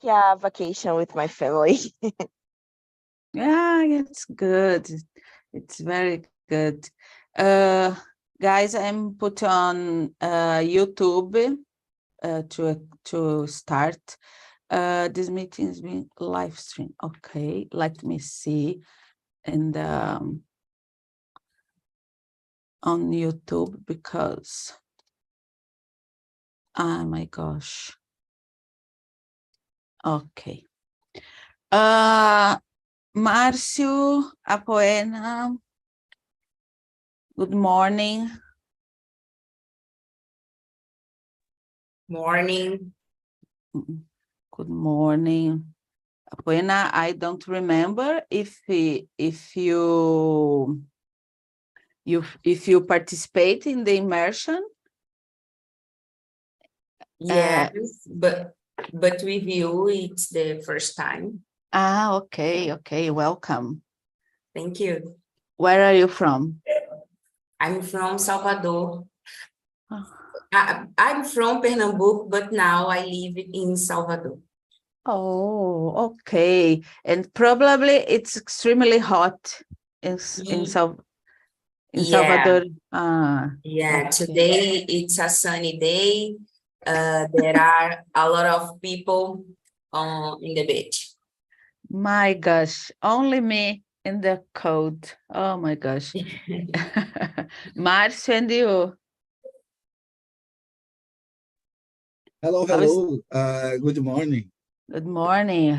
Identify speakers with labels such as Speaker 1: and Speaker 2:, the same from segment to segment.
Speaker 1: Yeah, vacation with my family.
Speaker 2: Yeah, it's good. It's very good. Uh, Guys, I'm put on YouTube to start. This meeting is being live stream. Okay, let me see. And on YouTube because, oh my gosh. Okay. Márcio, Apoena, good morning.
Speaker 3: Morning.
Speaker 2: Good morning. Apoena, I don't remember if you participate in the immersion.
Speaker 3: Yes, but with you, it's the first time.
Speaker 2: Okay, welcome.
Speaker 3: Thank you.
Speaker 2: Where are you from?
Speaker 3: I'm from Salvador.
Speaker 2: Oh.
Speaker 3: I'm from Pernambuco, but now I live in Salvador.
Speaker 2: Oh, okay. And probably it's extremely hot in Salvador.
Speaker 3: Yeah,
Speaker 2: Okay.
Speaker 3: today it's a sunny day. There are a lot of people in the beach.
Speaker 2: My gosh, only me in the cold. Oh my gosh. Márcio and you.
Speaker 4: Hello. Good morning.
Speaker 2: Good morning.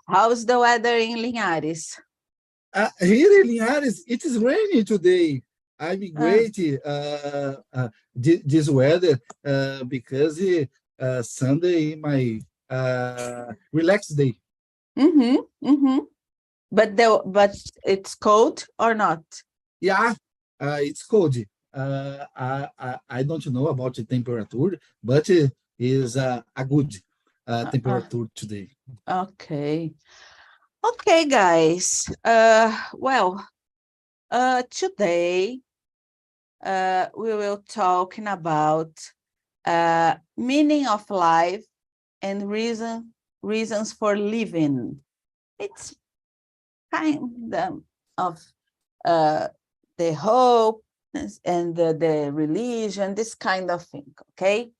Speaker 2: How's the weather in Linhares?
Speaker 4: Here in Linhares, it is raining today. I'm great this weather because Sunday my relaxed day.
Speaker 2: But it's cold or not?
Speaker 4: Yeah, it's cold. I don't know about the temperature, but it is a good temperature today.
Speaker 2: Okay. Okay, guys. Today we will talking about meaning of life and reasons for living. It's kind of the hope and the religion, this kind of thing. Okay.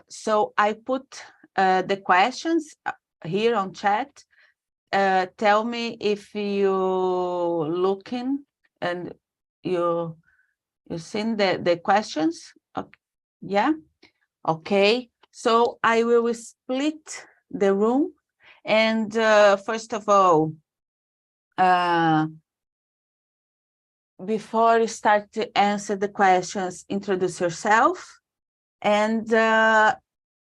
Speaker 2: So I put the questions here on chat. Tell me if you looking and you seen the questions. Okay. Yeah. Okay. So I will split the room, and first of all, before you start to answer the questions, introduce yourself, and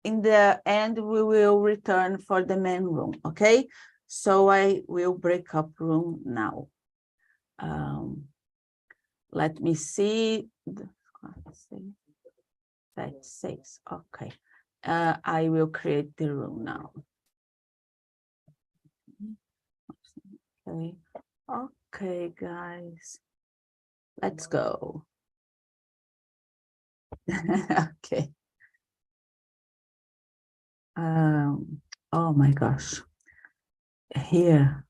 Speaker 2: in the end, we will return for the main room, okay? So I will break up room now. Let me see. That's 6, okay. I will create the room now. Okay, guys, let's go. Okay. Oh my gosh. Here.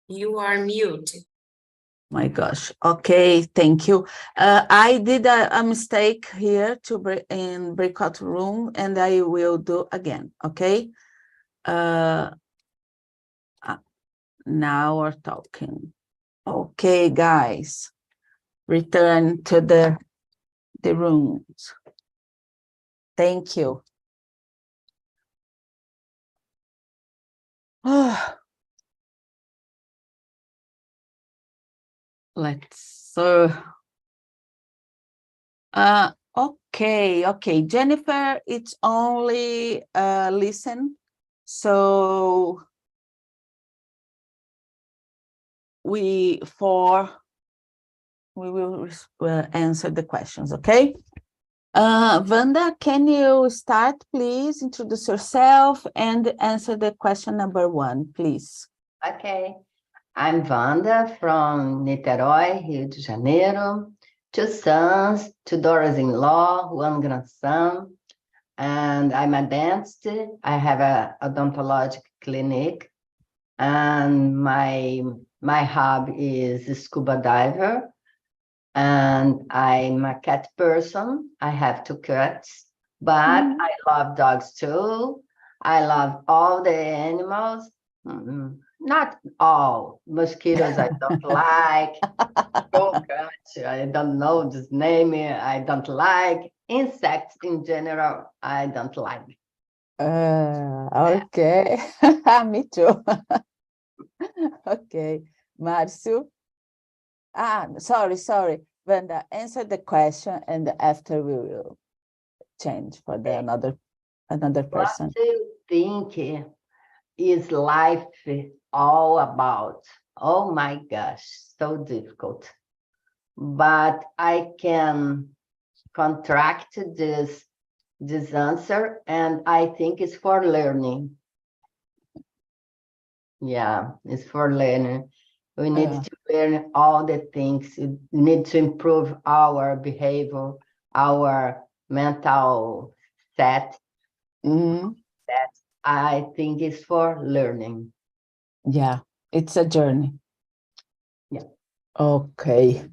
Speaker 3: You are mute.
Speaker 2: My gosh. Okay, thank you. I did a mistake here in breakout room, and I will do again. Okay. Now we're talking. Okay, guys, return to the rooms. Thank you. Let's okay, Jennifer, it's only listen, so we will answer the questions. Okay. Wanda, can you start, please? Introduce yourself and answer the question number 1, please.
Speaker 5: Okay, I'm Wanda from Niterói, Rio de Janeiro. 2 sons, 2 daughters-in-law, 1 grandson, and I'm a dentist. I have a odontologic clinic, and my hobby is scuba diver, and I'm a cat person. I have 2 cats, but I love dogs too. I love all the animals. Not all. Mosquitoes I don't like. Cockroach, I don't know this name. I don't like. Insects in general, I don't like.
Speaker 2: Okay. Me too. Okay. Márcio? Sorry. Wanda, answer the question, and after we will change for the another person.
Speaker 5: What do you think is life all about? Oh my gosh, so difficult. But I can contract this answer, and I think it's for learning. Yeah, it's for learning. We need to learn all the things. We need to improve our behavior, our mental set. That I think is for learning.
Speaker 2: Yeah, it's a journey.
Speaker 5: Yeah.
Speaker 2: Okay.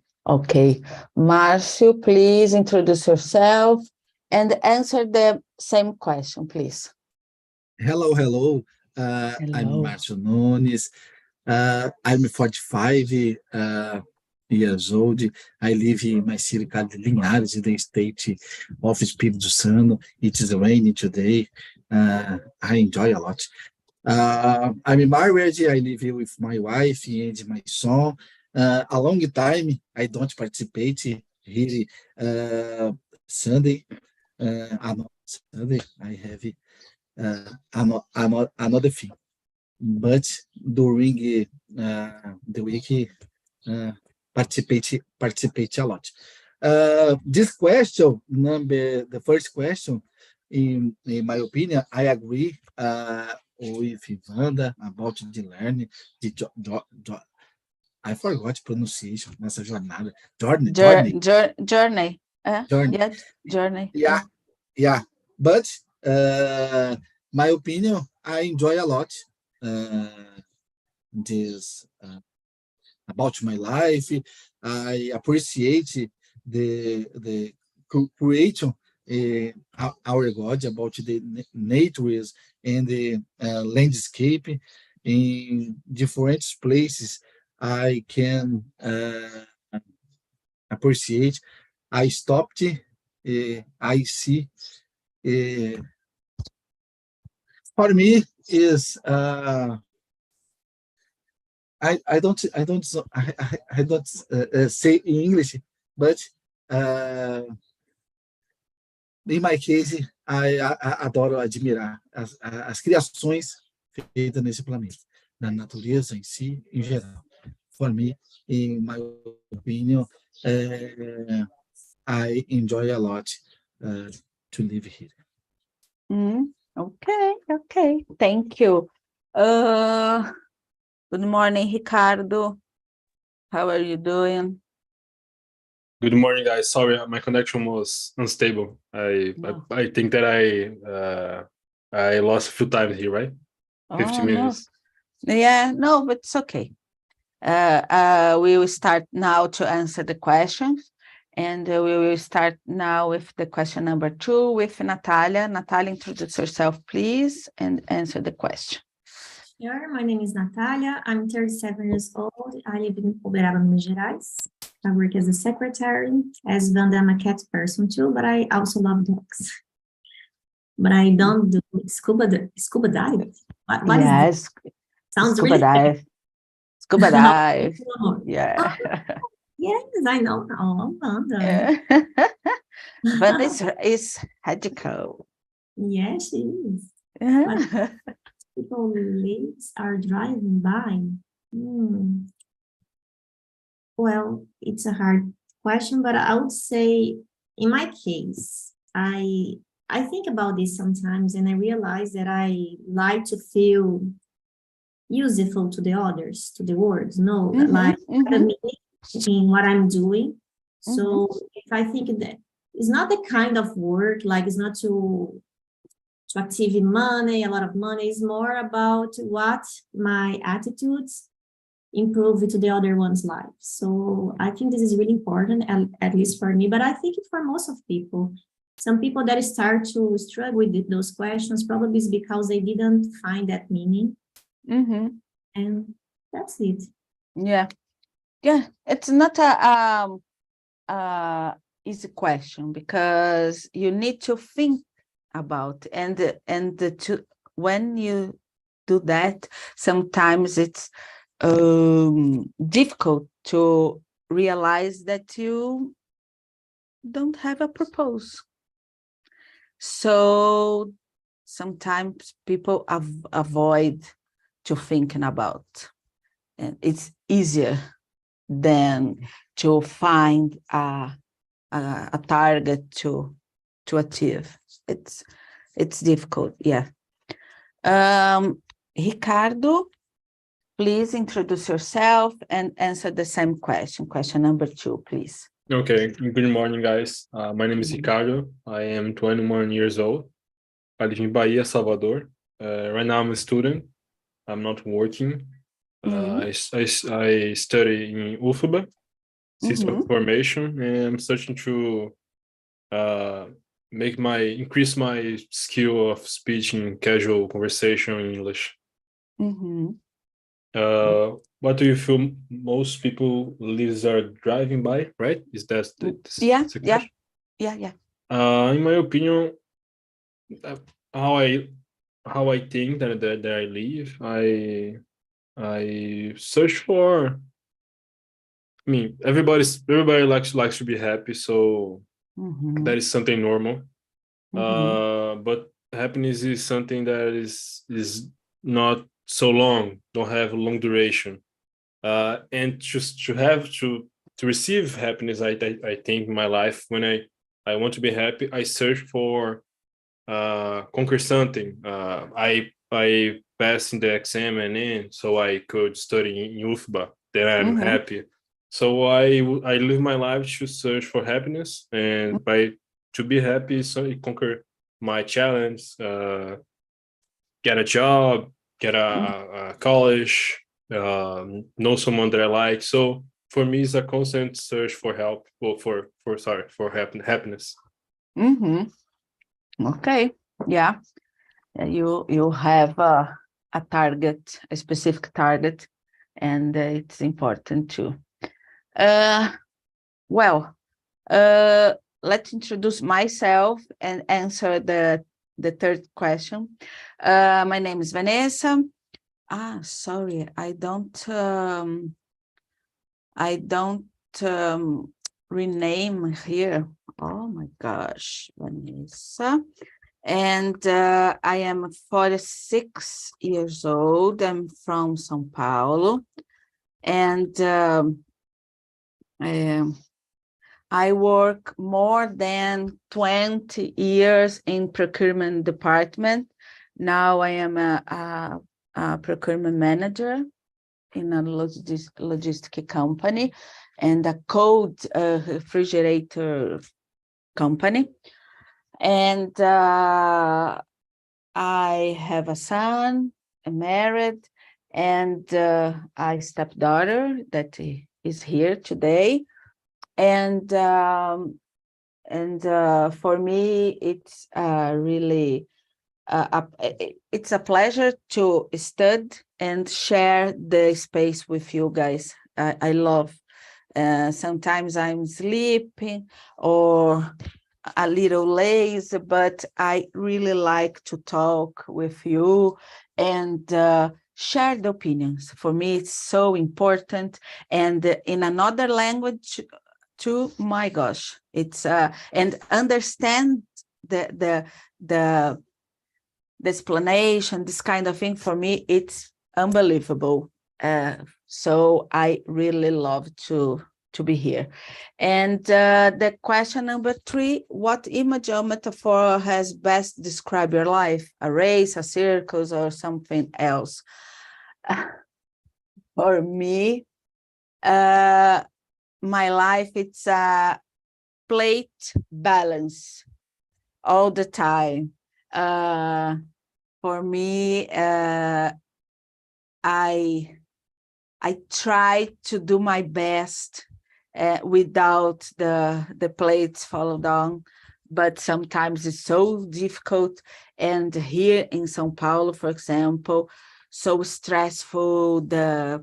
Speaker 2: Márcio, please introduce yourself and answer the same question, please.
Speaker 4: Hello. I'm Márcio Nunes. I'm 45 years old. I live in my city called Linhares, in the state of Espírito Santo. It is raining today. I enjoy a lot. I'm married. I live here with my wife and my son. A long time I don't participate here. Sunday, another Sunday I have another thing. But during the week, participate a lot. This question, the first question, in my opinion, I agree with Wanda about the learning, I forgot pronunciation nessa jornada. Journey.
Speaker 2: Journey.
Speaker 4: Journey.
Speaker 2: Journey.
Speaker 4: Yeah. But my opinion, I enjoy a lot this about my life. I appreciate the creation our God about the nature and the landscape in different places. I can appreciate. I stopped. I see. For me, is I don't say in English, but in my case, I adoro admirar as criações feitas nesse planeta, da natureza em si, em geral. For me, in my opinion, I enjoy a lot to live here.
Speaker 2: Okay. Thank you. Good morning, Ricardo. How are you doing?
Speaker 6: Good morning, guys. Sorry, my connection was unstable. I think that I lost a few times here, right? 50 minutes.
Speaker 2: No. Yeah, no, but it's okay. We will start now to answer the questions. And we will start now with the question number 2 with Natalia. Natalia, introduce yourself, please, and answer the question.
Speaker 7: Sure, my name is Natalia. I'm 37 years old. I live in Uberaba, Minas Gerais. I work as a secretary. As Wanda, I'm a cat person too, but I also love dogs. But I don't do scuba dive. What is
Speaker 2: Yes,
Speaker 7: Sounds
Speaker 2: scuba
Speaker 7: really
Speaker 2: dive. Scuba dive.
Speaker 7: Oh,
Speaker 2: Yeah.
Speaker 7: yes, I know. Oh, Wanda.
Speaker 2: But it's radical.
Speaker 7: Yes, she is.
Speaker 2: Yeah.
Speaker 7: People lives are driving by. Well, it's a hard question, but I would say, in my case, I think about this sometimes, and I realize that I like to feel useful to the others, to the world. No, like in what I'm doing. So if I think that it's not the kind of work, like it's not to achieve money, a lot of money, is more about what my attitudes improve to the other one's life. So I think this is really important, at least for me, but I think it for most of people. Some people that start to struggle with those questions probably is because they didn't find that meaning. And that's it.
Speaker 2: Yeah. Yeah, it's not a easy question because you need to think about and to when you do that, sometimes it's difficult to realize that you don't have a purpose. So sometimes people avoid to thinking about, and it's easier than to find a target to achieve. It's difficult, yeah. Ricardo, please introduce yourself and answer the same question. Question number 2, please.
Speaker 6: Okay, good morning, guys. My name is Ricardo. I am 21 years old. I live in Bahia, Salvador. Right now I'm a student. I'm not working. I study in UFBA, System of Formation, and I'm searching to increase my skill of speech in casual conversation in English. What do you feel most people lives are driving by, right? Is that the question?
Speaker 2: Yeah.
Speaker 6: In my opinion, how I think that I live, I search for. I mean, everybody likes to be happy, so that is something normal. But happiness is something that is not so long, don't have a long duration. And just to receive happiness, I think in my life, when I want to be happy, I search for conquer something. I passed in the exam and in, so I could study in UFBA. Then I'm happy. So I live my life to search for happiness, and to be happy, so I conquer my challenge, get a job, get a college, know someone that I like. So for me, it's a constant search for help, or for happiness.
Speaker 2: Okay, yeah. You have a target, a specific target, and it's important too. Well, let's introduce myself and answer the third question. My name is Vanessa. Sorry, I don't rename here. Oh my gosh, Vanessa. And I am 46 years old. I'm from São Paulo. And I work more than 20 years in procurement department. Now I am a procurement manager in a logistic company and a cold refrigerator company. And I have a son, I'm married, and a stepdaughter that is here today. And for me, it's really it's a pleasure to study and share the space with you guys. I love. Sometimes I'm sleeping or a little lazy, but I really like to talk with you and share the opinions. For me, it's so important. And in another language too, my gosh, it's and understand the explanation, this kind of thing, for me, it's unbelievable. So I really love to be here. And the question number 3, what image or metaphor has best described your life? A race, a circus, or something else? For me, my life, it's a plate balance all the time. For me, I try to do my best without the plates fall down, but sometimes it's so difficult. And here in São Paulo, for example, so stressful, the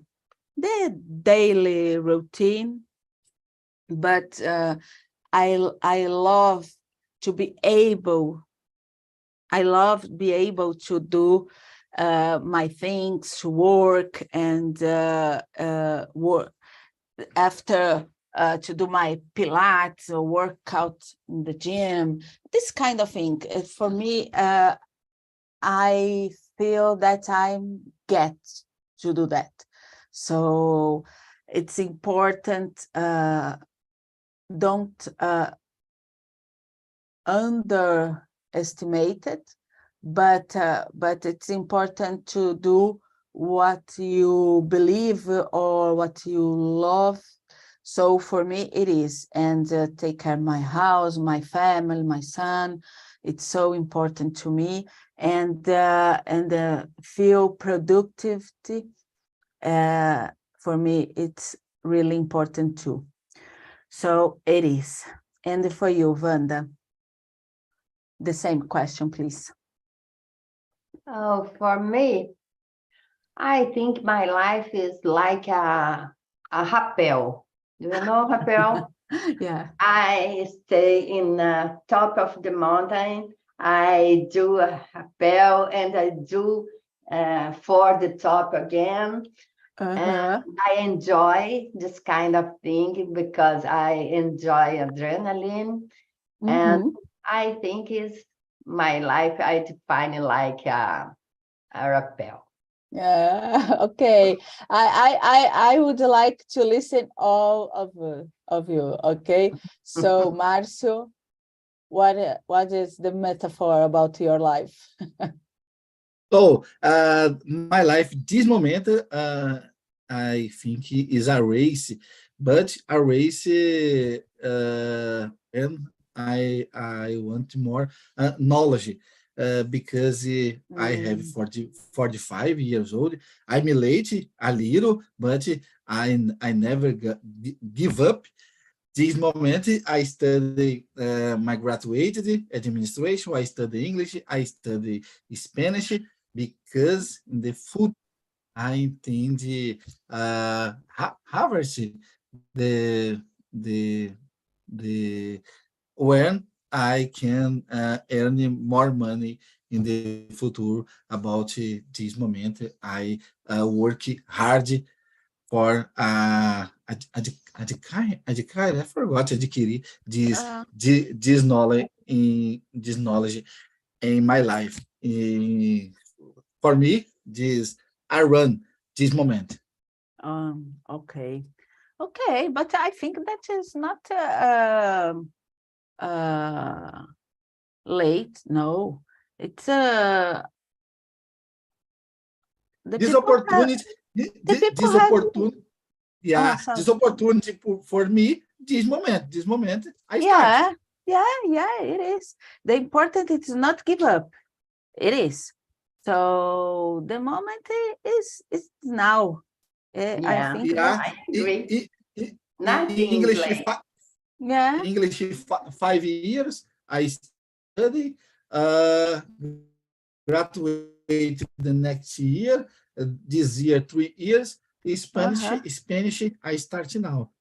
Speaker 2: daily routine. But I love to be able. I love be able to do my things, to work and work after to do my Pilates or workout in the gym. This kind of thing. For me, I feel that I get to do that. So it's important. Don't underestimate it, but it's important to do what you believe or what you love. So for me, it is, and take care of my house, my family, my son. It's so important to me, and feel productivity. For me, it's really important too. So it is. And for you, Wanda, the same question, please.
Speaker 5: Oh, for me, I think my life is like a rappel. Do you know rappel?
Speaker 2: Yeah.
Speaker 5: I stay in the top of the mountain. I do a rappel and I do for the top again. And I enjoy this kind of thing because I enjoy adrenaline. And I think is my life, I define it like a rappel.
Speaker 2: Yeah, okay. I would like to listen all of you, okay? So, Marcio, what is the metaphor about your life?
Speaker 4: So, my life, this moment, I think is a race, but a race, and I want more knowledge, because I have 45 years old. I'm late a little, but I never give up. This moment, I study my graduated administration. I study English. I study Spanish because in the food I intend harvest the when I can earn more money in the future. About this moment, I work hard for adquire, I forgot, adquirir this knowledge in my life. For me, this I run this moment.
Speaker 2: Okay, but I think that is not late. No, it's
Speaker 4: This opportunity, this opportunity, yeah, this opportunity for me, this moment, I start.
Speaker 2: Yeah, it is. The important is not give up. It is. So the moment is now. I think
Speaker 4: Yeah.
Speaker 5: I agree.
Speaker 4: In
Speaker 5: Nothing
Speaker 4: English,
Speaker 5: late.
Speaker 2: yeah.
Speaker 4: English 5 years. I study, graduate the next year. This year 3 years. Spanish,
Speaker 2: Uh-huh.
Speaker 4: Spanish. I start now.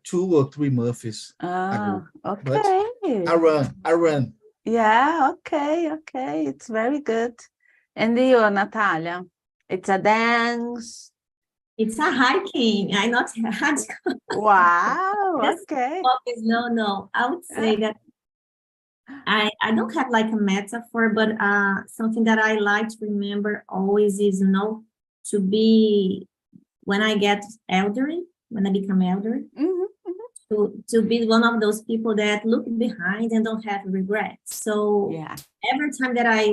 Speaker 4: 2 or 3 months ago. But
Speaker 2: Okay.
Speaker 4: I run.
Speaker 2: Yeah, okay. It's very good. And you, Natalia? It's a dance.
Speaker 7: It's a hiking. I not had
Speaker 2: Wow,
Speaker 7: this
Speaker 2: okay.
Speaker 7: office. No. I would say that I don't have like a metaphor, but something that I like to remember always is, to be when I get elderly, when I become elderly,
Speaker 2: Mhm.
Speaker 7: to be one of those people that look behind and don't have regrets. So
Speaker 2: Yeah.
Speaker 7: every time that I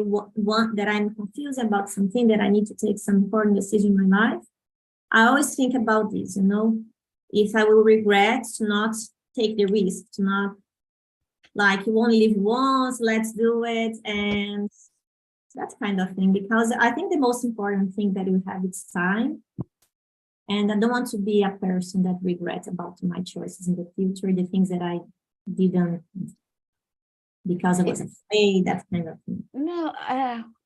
Speaker 7: want that I'm confused about something, that I need to take some important decision in my life, I always think about this, if I will regret to not take the risk, to not, like, you only live once, let's do it, and that kind of thing. Because I think the most important thing that you have is time. And I don't want to be a person that regrets about my choices in the future, the things that I didn't because I was afraid, that kind of thing.
Speaker 2: No,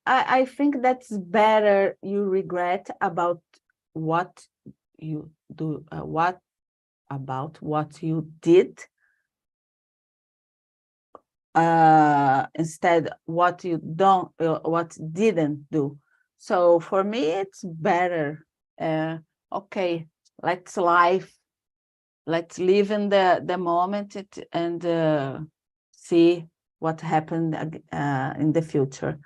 Speaker 2: I think that's better. You regret about what you do, what about what you did, instead what you don't, what didn't do. So for me, it's better. Okay, let's live, let's live in the moment and see what happened in the future.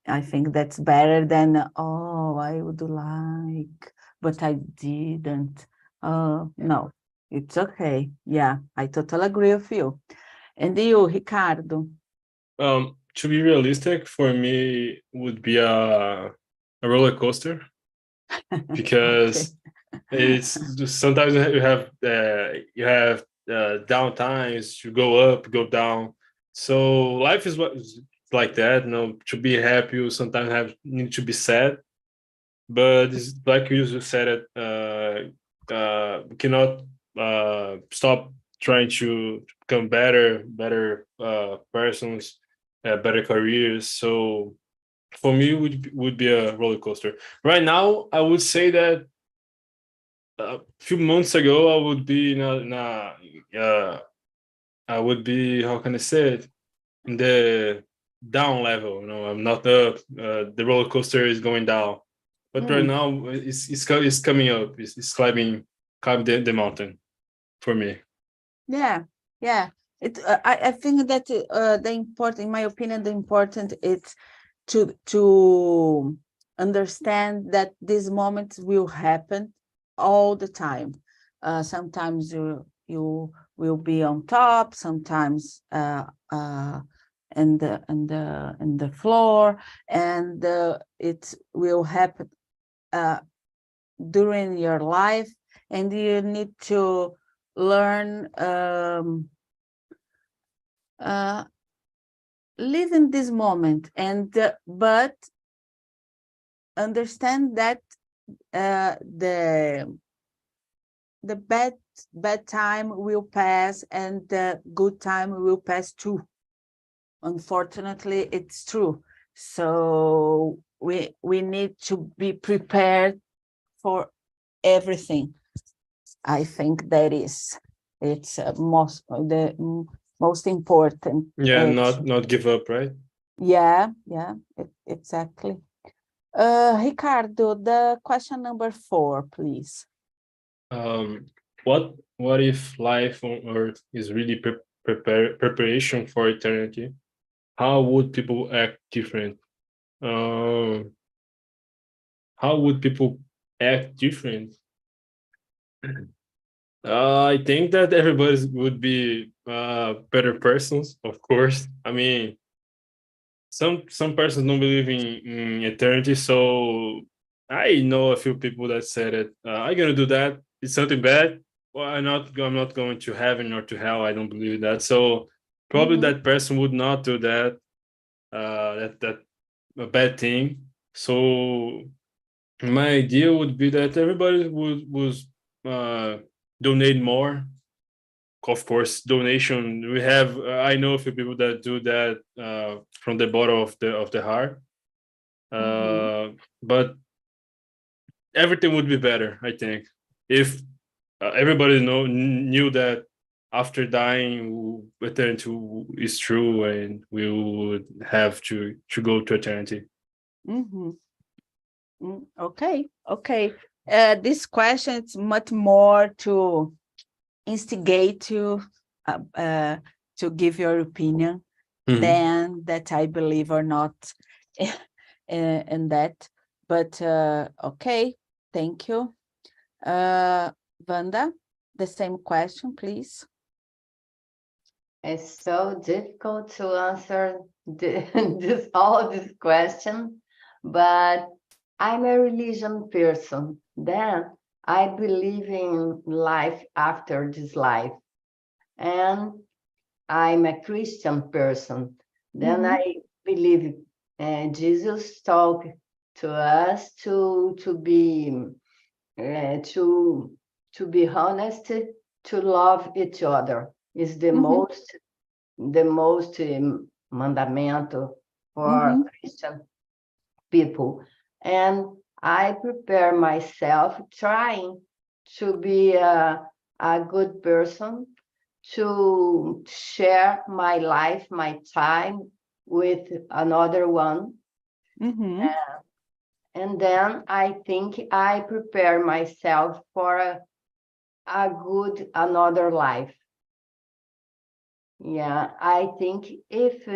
Speaker 2: I think that's better than, oh, I would like, but I didn't. No, it's okay. Yeah, I totally agree with you. And you, Ricardo?
Speaker 6: To be realistic, for me would be a roller coaster, because it's just sometimes you have down times, you go up, go down. So life is what is like that. To be happy, you sometimes need to be sad. But it's like you said it, we cannot stop trying to become better persons, better careers. So for me, would be a roller coaster. Right now, I would say that a few months ago, I would be I would be, how can I say it, in the down level. I'm not up. The roller coaster is going down, but right now it's coming up. It's climbing the mountain for me.
Speaker 2: Yeah. I think that the important, in my opinion, the important is to understand that these moments will happen all the time. Sometimes you will be on top, sometimes in the floor, and it will happen during your life, and you need to learn live in this moment, and but understand that the bad time will pass and the good time will pass too. Unfortunately, it's true. So we need to be prepared for everything. I think that it's the most important.
Speaker 6: Yeah, not give up, right?
Speaker 2: Yeah, exactly. Ricardo, the question number 4, please.
Speaker 6: What if life on Earth is really preparation for eternity? How would people act different? How would people act different? I think that everybody would be better persons, of course. I mean, some persons don't believe in eternity, so I know a few people that said it. I'm gonna do that. It's something bad. Well, I'm not going to heaven or to hell. I don't believe that. So probably that person would not do that. That a bad thing. So my idea would be that everybody would donate more. Of course, donation. We have I know a few people that do that from the bottom of the heart. But everything would be better, I think, if everybody knew that after dying, eternity is true, and we would have to go to eternity.
Speaker 2: Okay. This question is much more to instigate you to give your opinion than that I believe or not in that. But okay, thank you. Wanda, the same question, please.
Speaker 5: It's so difficult to answer all this question, but I'm a religion person. Then I believe in life after this life. And I'm a Christian person. Then I believe Jesus talked to us to be honest, to love each other is the most mandamento for Christian people. And I prepare myself trying to be a good person, to share my life, my time with another one. And then I think I prepare myself for a good another life. Yeah, I think if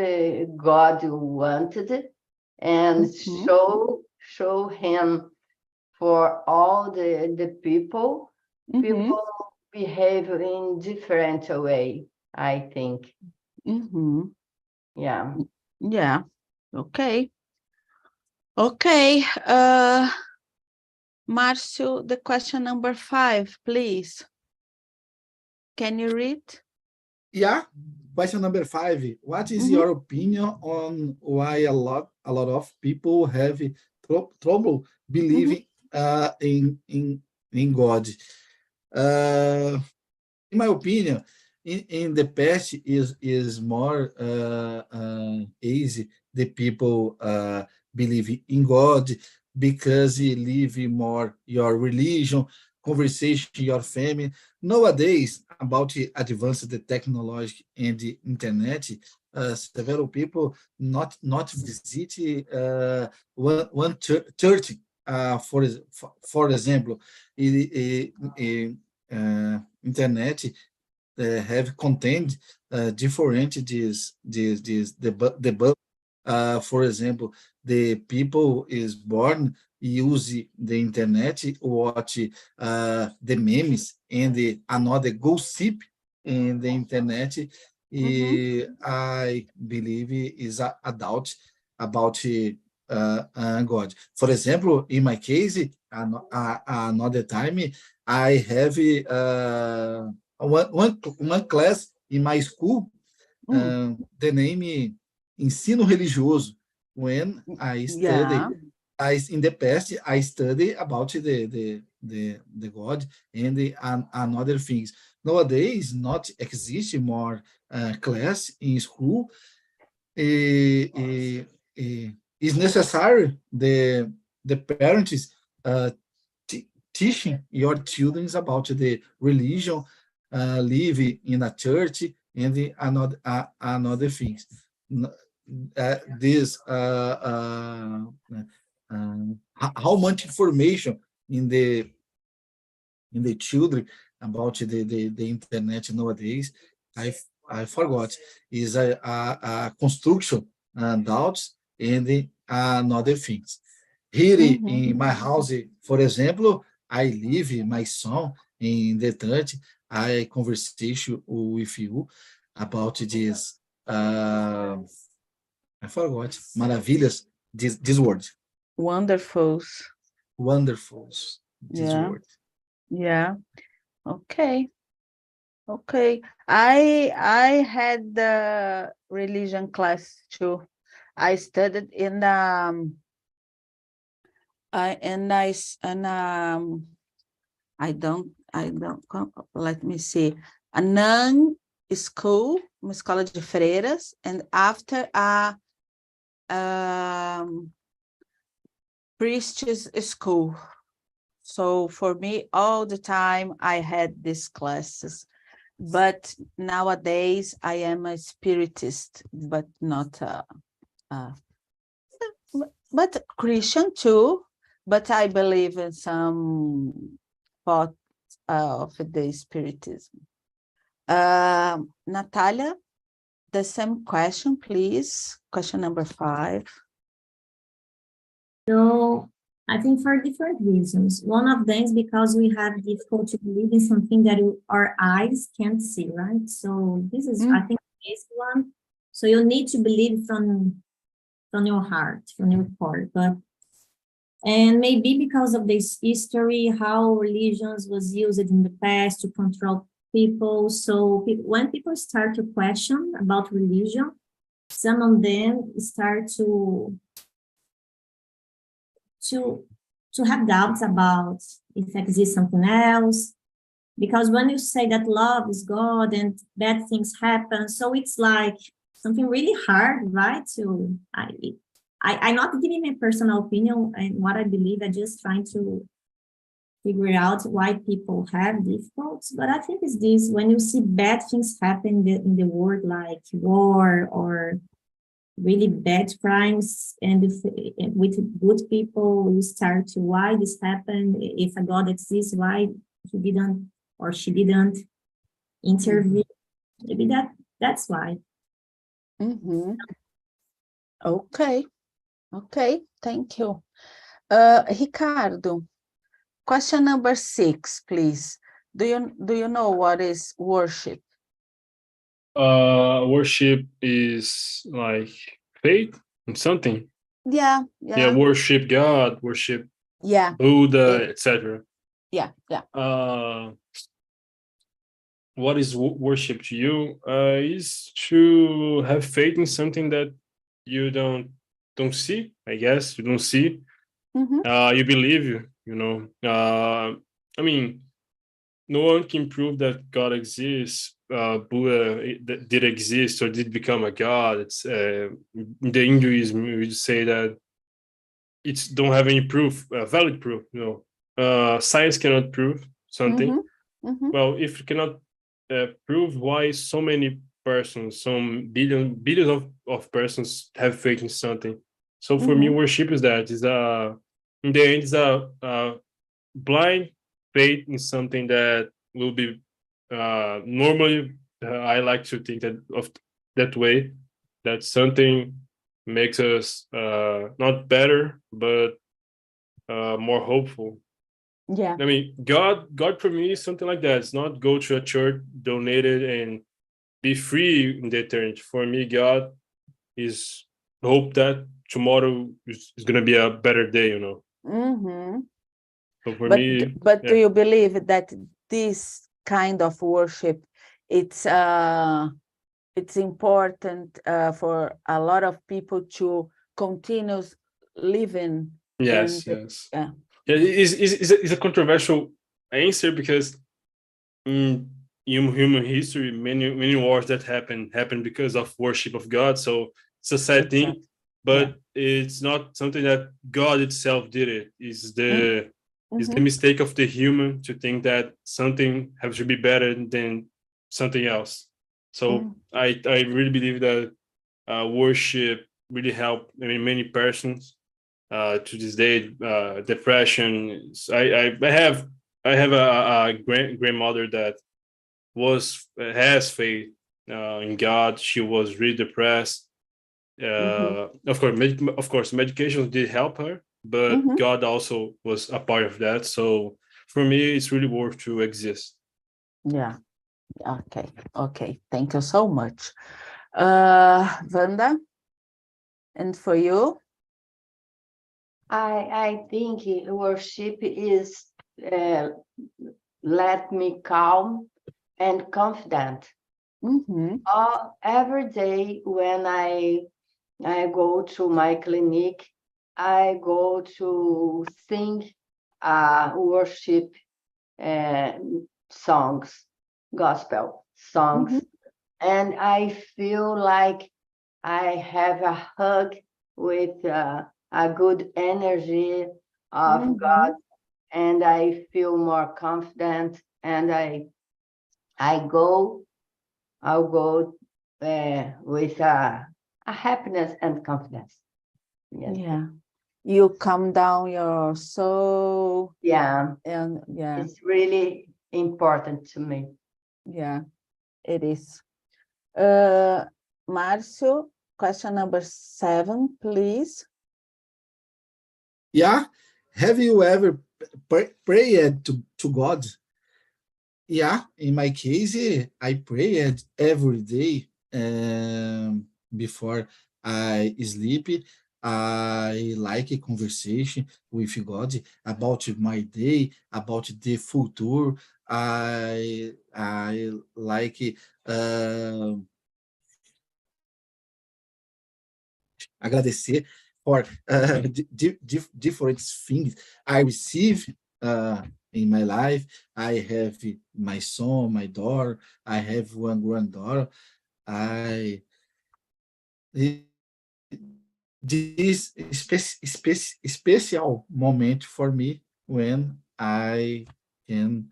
Speaker 5: God wanted it and show him for all the people, people behave in different way, I think. Yeah.
Speaker 2: Yeah. Okay. Okay. Marcio, the question number 5, please. Can you read?
Speaker 4: Yeah. Question number 5. What is your opinion on why a lot of people have trouble believing in God? In my opinion, in the past is more easy. The people believe in God because you live more your religion, conversation, your family. Nowadays, about the advanced technology and the internet, several people not visit one church. For example, internet have contained different debug. For example, the people is born use the internet, watch the memes and another gossip in the internet. I believe is a doubt about God. For example, in my case, another time I have one class in my school, the name Ensino Religioso. When I study, in the past, I study about the God and another things. Nowadays, not exist more class in school. It's necessary the parents teaching your children about the religion, live in a church, and another things. This how much information in the children about the internet nowadays, I forgot, is a construction doubts and another things. Here in my house, for example, I leave my son in the church. I conversation with you about this. I forgot. Maravilhas. This word.
Speaker 2: Wonderful.
Speaker 4: This word.
Speaker 2: Yeah. Okay. I had the religion class too. I studied in let me see, a nun school, uma escola de freiras, and after a priest's school. So for me, all the time I had these classes. But nowadays I am a spiritist, but not but Christian too. But I believe in some part of the spiritism. Natalia, the same question, please. Question number 5.
Speaker 7: So I think for different reasons. One of them is because we have difficulty believing something that our eyes can't see, right? So this is, I think, the basic one. So you need to believe from your heart, from your core. And maybe because of this history, how religions was used in the past to control people. So when people start to question about religion, some of them start to have doubts about if exists something else. Because when you say that love is God and bad things happen, so it's like something really hard, right? I'm not giving my personal opinion and what I believe. I'm just trying to figure out why people have difficulties. But I think it's this, when you see bad things happen in the world, like war or really bad crimes, and with good people, you start to why this happened. If a God exists, why he didn't or she didn't intervene? Maybe that's why.
Speaker 2: Okay, thank you. Ricardo, question number 6, please. Do you know what is worship?
Speaker 6: Worship is like faith in something.
Speaker 2: Yeah.
Speaker 6: Worship God, worship Buddha, etc.
Speaker 2: Yeah.
Speaker 6: What is worship to you? Is to have faith in something that you don't see. I guess you don't see. You believe, I mean, no one can prove that God exists. Buddha did exist or did become a god. It's in the Hinduism we would say that it's don't have any proof, valid proof. Science cannot prove something. Well, if you cannot prove, why so many persons, some billions of persons have faith in something. So for me, worship is that is in the end is a blind faith in something that will be normally I like to think that way, that something makes us not better but more hopeful.
Speaker 2: Yeah.
Speaker 6: I mean, God for me is something like that. It's not go to a church, donate it, and be free in the eternity. For me, God is hope that tomorrow is going to be a better day, So for me,
Speaker 2: do you believe that this kind of worship, it's important for a lot of people to continue living?
Speaker 6: Yes. Yeah, it's a controversial answer because in human history, many wars that happen because of worship of God. So it's a sad thing, but it's not something that God itself did it. It's the mistake of the human to think that something has to be better than something else. So I really believe that worship really helped many persons. To this day, depression. I have a grandmother that has faith in God. She was really depressed. Of course, medication did help her, but God also was a part of that. So for me, it's really worth to exist.
Speaker 2: Yeah. Okay. Thank you so much, Wanda. And for you?
Speaker 5: I think worship is let me calm and confident. Every day when I I go to my clinic. I go to sing worship songs, gospel songs. And I feel like I have a hug with a good energy of God, and I feel more confident. And I'll go with a happiness and confidence. Yes.
Speaker 2: Yeah. You calm down your soul.
Speaker 5: Yeah.
Speaker 2: And yeah.
Speaker 5: It's really important to me.
Speaker 2: Yeah, it is. Marcio, question number 7, please.
Speaker 4: Yeah. Have you ever prayed to God? Yeah, in my case, I prayed every day before I sleep. I like a conversation with God about my day, about the future. I like agradecer for different things I receive in my life. I have my son, my daughter. I have one granddaughter. This special moment for me when I can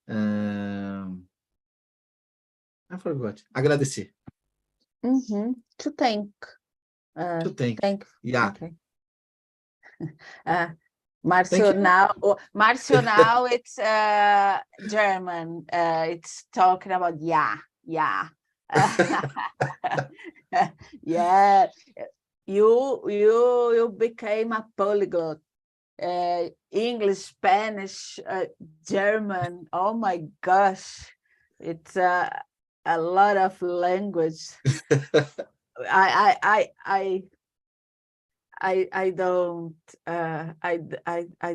Speaker 4: I forgot. Agradecer.
Speaker 2: To thank.
Speaker 4: To thank.
Speaker 2: Yeah. Okay.
Speaker 4: Thank you.
Speaker 2: Marcio now it's German. It's talking about yeah. Yeah. You became a polyglot. English, Spanish, German. Oh my gosh, it's a lot of language. I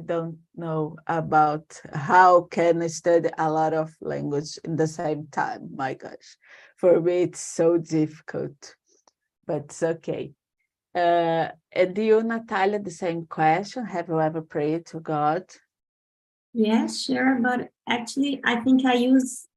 Speaker 2: don't know about how can I study a lot of language in the same time. My gosh, for me it's so difficult, but it's okay. And you, Natalia, the same question. Have you ever prayed to God?
Speaker 7: Yes, sure. But actually, I think I use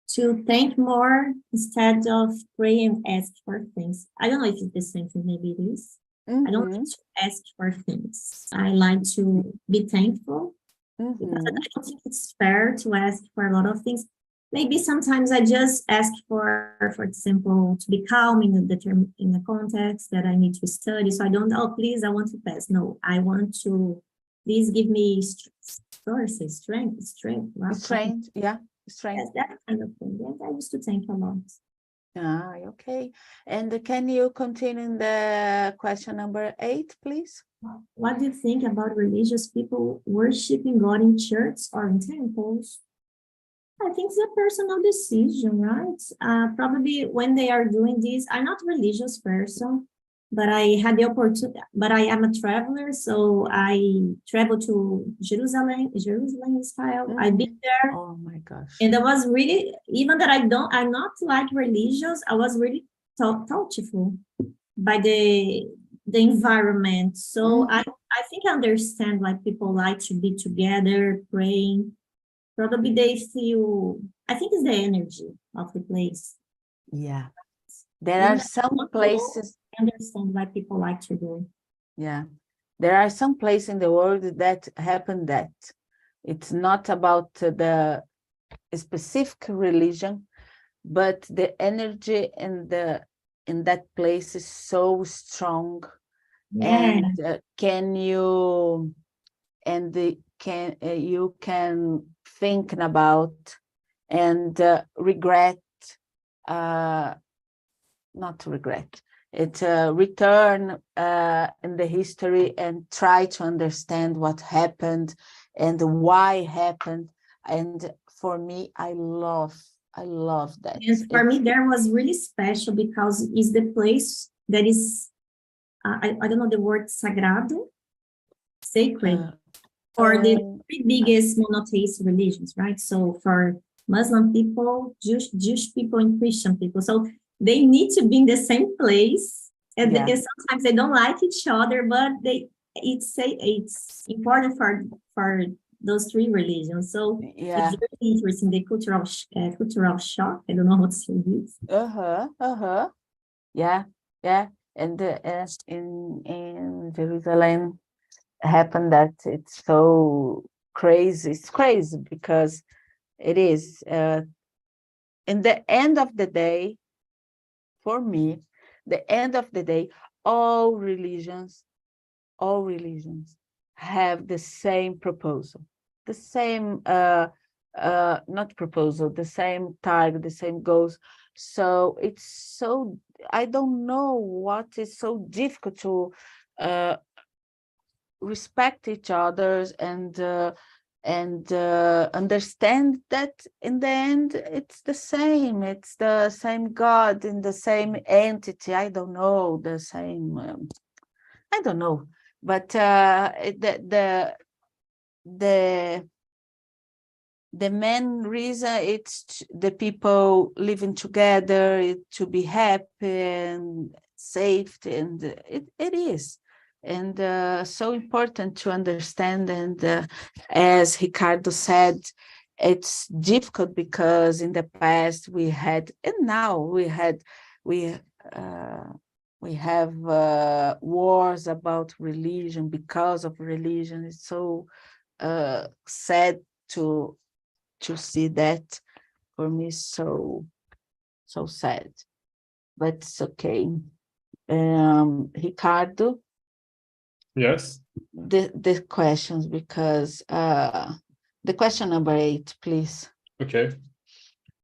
Speaker 7: to thank more instead of pray and ask for things. I don't know if it's the same thing, maybe it is. I don't like to ask for things. I like to be thankful because I don't think it's fair to ask for a lot of things. Maybe sometimes I just ask for example, to be calm in the context that I need to study. So I don't, oh, please, I want to pass. No, I want to, please give me strength.
Speaker 2: Strength, yeah, strength.
Speaker 7: Yes, that kind of thing. Yes, I used to thank a lot.
Speaker 2: Okay. And can you continue the question number 8, please?
Speaker 7: What do you think about religious people worshiping God in churches or in temples? I think it's a personal decision, right? Probably when they are doing this, I'm not a religious person, but I had the opportunity, but I am a traveler, so I traveled to Jerusalem, Israel. I've been there.
Speaker 2: Oh my gosh.
Speaker 7: And I was really, even that I'm not like religious, I was really thoughtful by the environment. So I think I understand like people like to be together, praying. Probably they feel, I think it's the energy of the place.
Speaker 2: Yeah. There are some places.
Speaker 7: I understand why people like to go.
Speaker 2: Yeah. There are some places in the world that happen that. It's not about the specific religion, but the energy in that place is so strong.
Speaker 7: Yeah.
Speaker 2: And you can think about and regret, not regret, it's return in the history and try to understand what happened and why happened. And for me, I love that.
Speaker 7: And for me, there was really special because it's the place that is, I don't know the word, sagrado, sacred, for the three biggest monotheist religions, right? So for Muslim people, Jewish people, and Christian people. So they need to be in the same place And,
Speaker 2: Yeah.
Speaker 7: and sometimes they don't like each other, but it's important for those three religions. So
Speaker 2: Yeah.
Speaker 7: it's very interesting, the cultural shock. I don't know how to say this.
Speaker 2: Yeah. And as in Jerusalem happened that it's so crazy. It's crazy because it is. In the end of the day, for me, the end of the day, all religions have the same proposal, the same not proposal, the same target, the same goals. So it's so, I don't know what is so difficult to respect each other and understand that in the end it's the same God in the same entity. I don't know, the same I don't know, but the main reason it's the people living together, to be happy and safe, and it is. And so important to understand. And as Ricardo said, it's difficult because in the past we had, and now we have wars about religion because of religion. It's so sad to see that. For me, so sad, but it's okay. Ricardo,
Speaker 6: Yes.
Speaker 2: the questions, because the question number 8, please.
Speaker 6: Okay.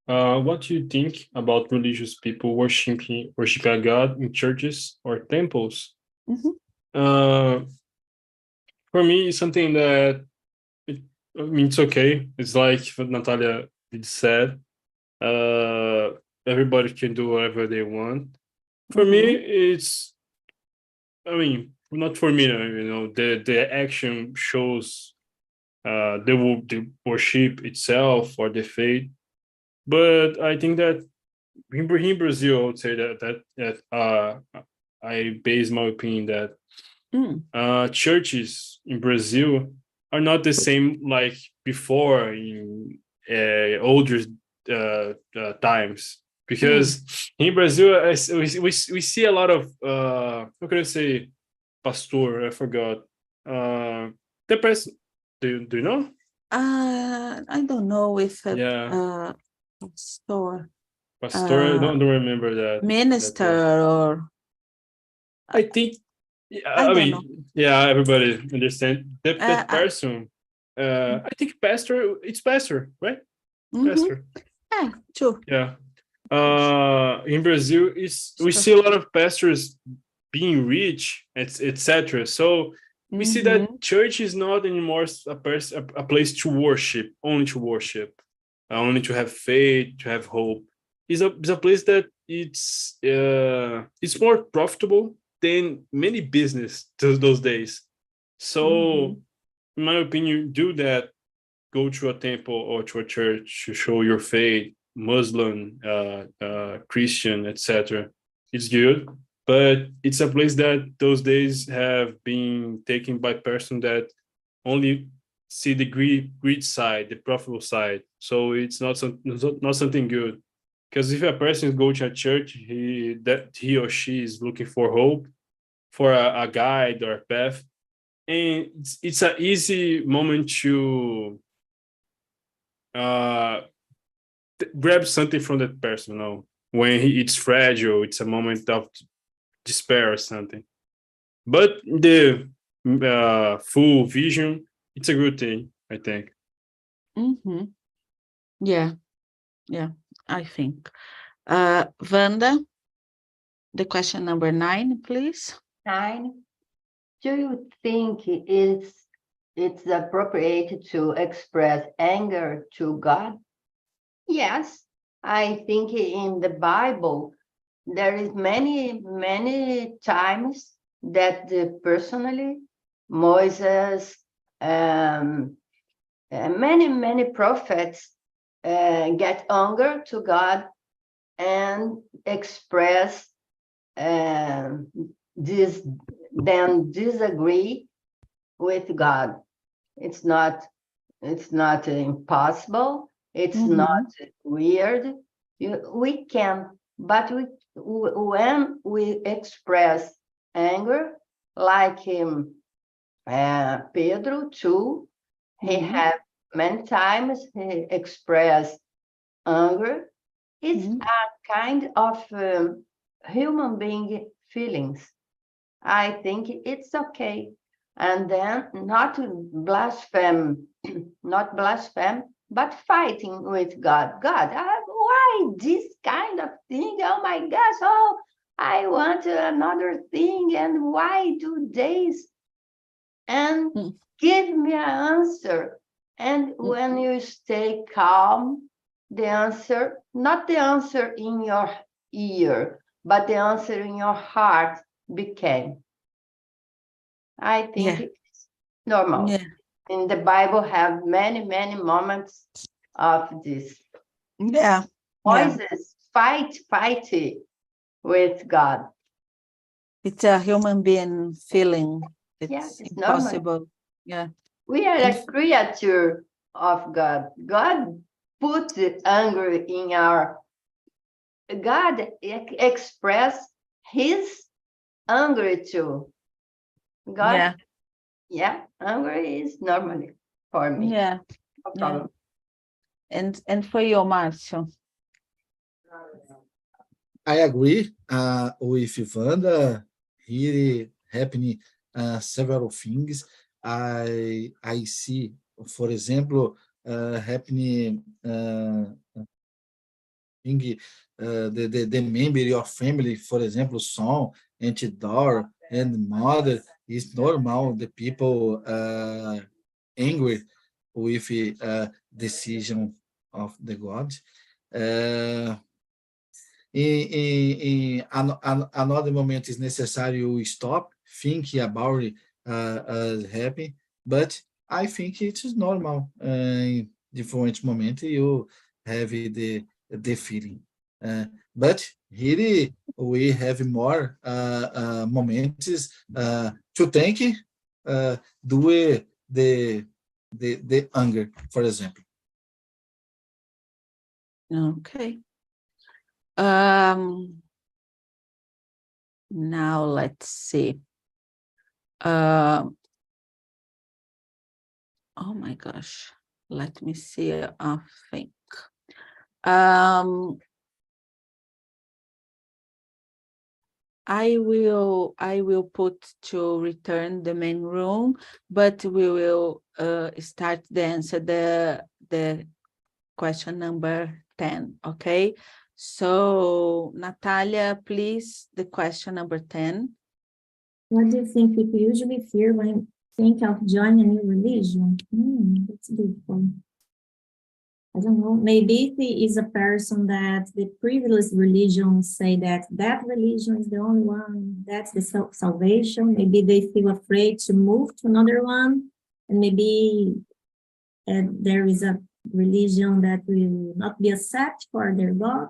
Speaker 6: What do you think about religious people worshiping a God in churches or temples? For me, it's something that it's okay. It's like what Natalia said. Everybody can do whatever they want. For me, it's, not for me, the action shows the worship itself or the faith. But I think that in Brazil, I would say that I base my opinion that churches in Brazil are not the same like before in older times. Because in Brazil, we see a lot of how can I say, pastor? I forgot. The person. Do you know?
Speaker 2: I don't know if store
Speaker 6: Pastor, I don't remember that.
Speaker 2: minister or
Speaker 6: I think.
Speaker 2: I don't know.
Speaker 6: Yeah, everybody understand that person. I think pastor. It's pastor, right? Pastor.
Speaker 2: Yeah, true.
Speaker 6: Yeah. In Brazil, we see a lot of pastors being rich, etc. So we see that church is not anymore a place to worship, only to worship, only to have faith, to have hope. It's a place that it's more profitable than many business those days. So, in my opinion, do that. Go to a temple or to a church to show your faith, Muslim, Christian, etc. It's good, but it's a place that those days have been taken by person that only see the greed side, the profitable side. So it's not something good. Because if a person go to a church, he or she is looking for hope, for a guide or a path, and it's an easy moment to grab something from that person. When it's fragile, it's a moment of despair or something. But the full vision, it's a good thing, I think.
Speaker 2: Yeah, I think. Wanda, the question number 9, please.
Speaker 5: 9. Do you think it's appropriate to express anger to God? Yes, I think in the Bible there is many times that personally Moses, many prophets get anger to God and express then disagree with God. It's not impossible. It's not weird. We can, but when we express anger, like Pedro too, he had many times he expressed anger. It's a kind of human being feelings. I think it's okay. And then not blaspheme, but fighting with God. God, why this kind of thing? Oh my gosh, oh, I want another thing, and why do this? And give me an answer. And when you stay calm, the answer, not the answer in your ear, but the answer in your heart became. I think it's normal.
Speaker 2: Yeah.
Speaker 5: In the Bible have many, many moments of this.
Speaker 2: Yeah.
Speaker 5: Moses fight with God.
Speaker 2: It's a human being feeling.
Speaker 5: It's
Speaker 2: impossible.
Speaker 5: normal.
Speaker 2: Yeah.
Speaker 5: We are a creature of God. God put the anger in our. God expressed his anger too. God, anger is normally for me.
Speaker 2: Yeah.
Speaker 5: No problem.
Speaker 2: And for you, Márcio?
Speaker 4: I agree with Wanda. Here happening several things. I see, for example, happening the member of family, for example, son and daughter and mother is normal. The people angry with decision of the God. In another moment is necessary you stop thinking about happy, but I think it is normal. In different moments you have the feeling, but here we have more moments to think do the anger, for example.
Speaker 2: Okay. Now let's see. Oh my gosh. Let me see. I think. I will put to return the main room, but we will start the answer the question number 10. Okay. So Natalia, please, the question number 10.
Speaker 7: What do you think people usually fear when think of joining a new religion? That's difficult. I don't know. Maybe if he is a person that the previous religion say that religion is the only one, that's the salvation. Maybe they feel afraid to move to another one, and maybe there is a religion that will not be accepted for their God.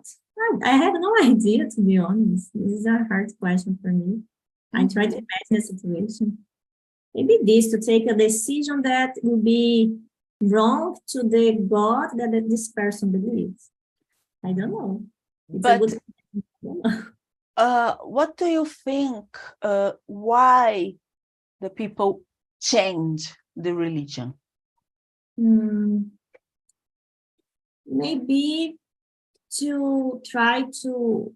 Speaker 7: I have no idea, to be honest. This is a hard question for me. I try to imagine the situation. Maybe this, to take a decision that will be wrong to the God that this person believes. I don't know.
Speaker 2: But what do you think? Why the people change the religion?
Speaker 7: Maybe to try to.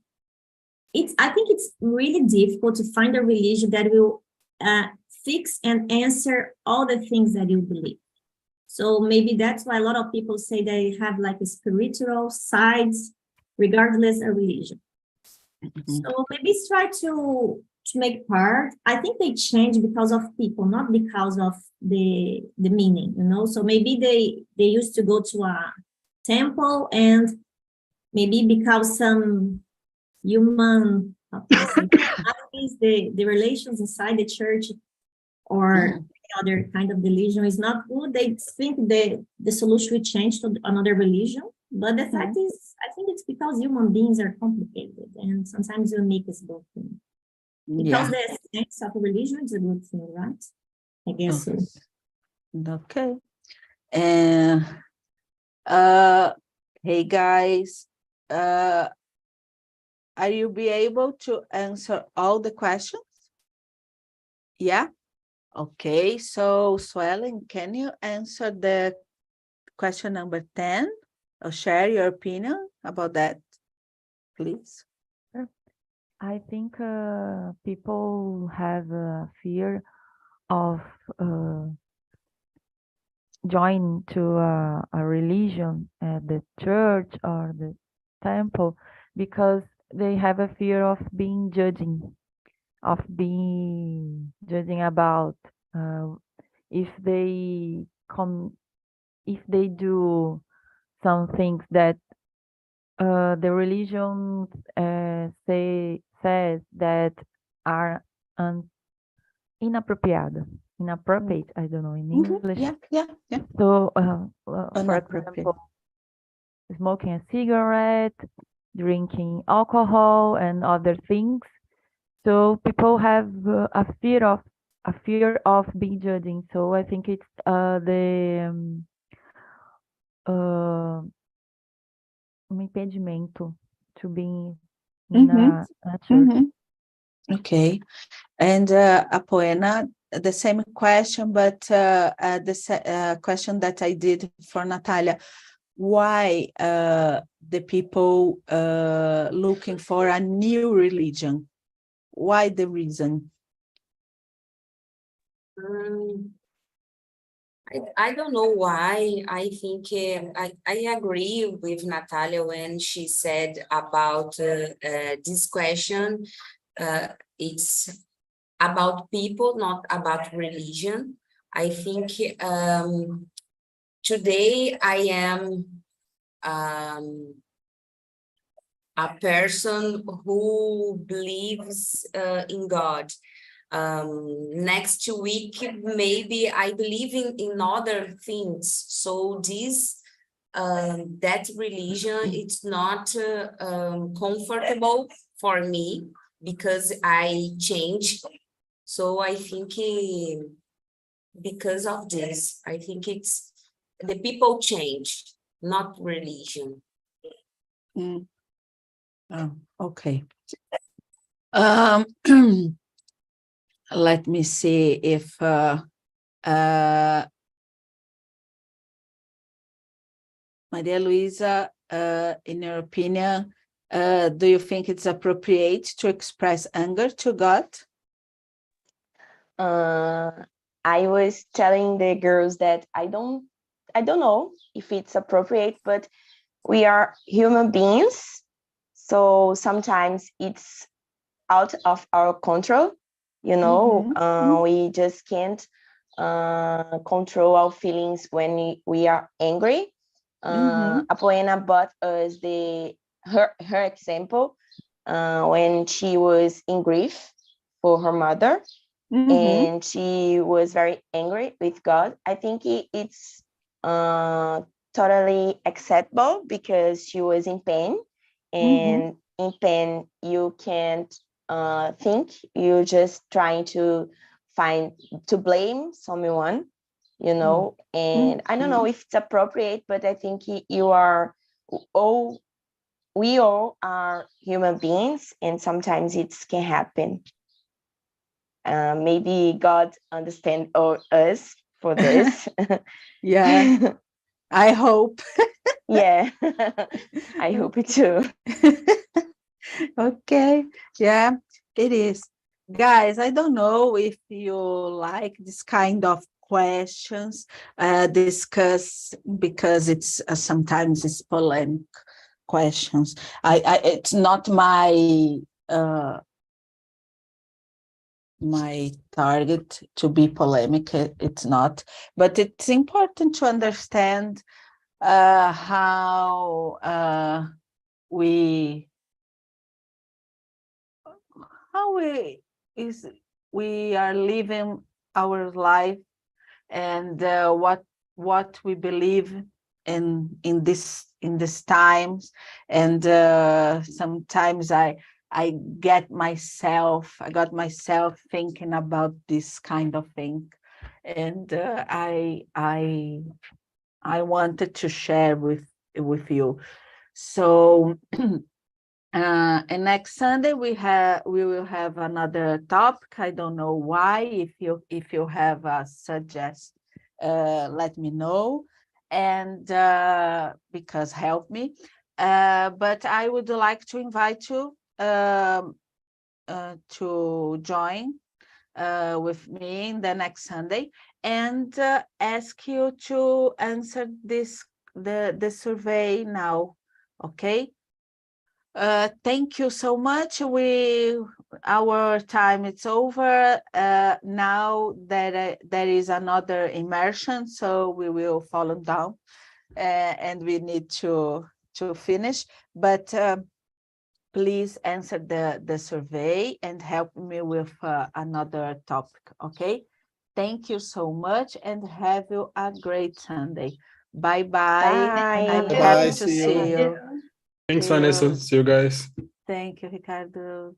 Speaker 7: I think it's really difficult to find a religion that will fix and answer all the things that you believe. So maybe that's why a lot of people say they have like a spiritual sides, regardless of religion. So maybe try to make part. I think they change because of people, not because of the meaning, you know. So maybe they used to go to a temple, and maybe because some human the relations inside the church or other kind of religion is not good, they think the solution will change to another religion. But the fact is, I think it's because human beings are complicated and sometimes unique is both things. Because the essence of religion is a good thing, right? I guess so.
Speaker 2: Okay. Hey guys, are you be able to answer all the questions? Yeah. Okay. So Swellen, can you answer the question number 10 or share your opinion about that, please?
Speaker 8: I think people have a fear of join to a religion at the church or the temple because they have a fear of being judging about if they do some things that the religion says that are inappropriate, I don't know in English.
Speaker 2: Yeah.
Speaker 8: So, for
Speaker 2: Inappropriate.
Speaker 8: example, smoking a cigarette, drinking alcohol, and other things. So people have a fear of being judging. So I think it's impedimento to being in a church.
Speaker 2: Okay. And Apoena, the same question, but the question that I did for Natalia. Why the people looking for a new religion? Why the reason?
Speaker 3: I don't know why. I think I agree with Natalia when she said about this question. It's about people, not about religion. I think today I am a person who believes in God. Next week, maybe I believe in other things. So this that religion, it's not comfortable for me because I changed. So I think because of this, I think it's the people change, not religion.
Speaker 2: Oh, okay. Let me see if Maria Luisa, in your opinion, do you think it's appropriate to express anger to God?
Speaker 1: I was telling the girls that I don't know if it's appropriate, but we are human beings, so sometimes it's out of our control. We just can't control our feelings when we are angry. Apoena brought us her example when she was in grief for her mother, and she was very angry with God. I think it's totally acceptable because she was in pain, and in pain you can't think. You're just trying to blame someone, and I don't know if it's appropriate, but I think we all are human beings, and sometimes it can happen. Maybe God understands us for this.
Speaker 2: Yeah, I hope.
Speaker 1: Yeah, I hope it too.
Speaker 2: Okay, yeah, it is. Guys, I don't know if you like this kind of questions discuss because it's sometimes it's polemic questions. It's not my my target to be polemic. It's not, but it's important to understand how we are living our life and what we believe in this times, and sometimes I got myself thinking about this kind of thing, and I wanted to share with you. So and next Sunday we will have another topic. I don't know why. If you have a suggest, let me know, and because help me. But I would like to invite you to join with me in the next Sunday, and ask you to answer the survey now. Okay. Thank you so much. Our time is over. Now that there is another immersion, so we will follow down, and we need to finish. But please answer the survey and help me with another topic. Okay. Thank you so much, and have you a great Sunday. Bye-bye.
Speaker 1: Bye.
Speaker 2: I'm
Speaker 4: Bye-bye.
Speaker 2: happy to
Speaker 4: See
Speaker 2: see
Speaker 4: you.
Speaker 2: you.
Speaker 6: Thanks,
Speaker 2: See
Speaker 6: Vanessa.
Speaker 2: you.
Speaker 6: See you guys.
Speaker 2: Thank you, Ricardo. Bye.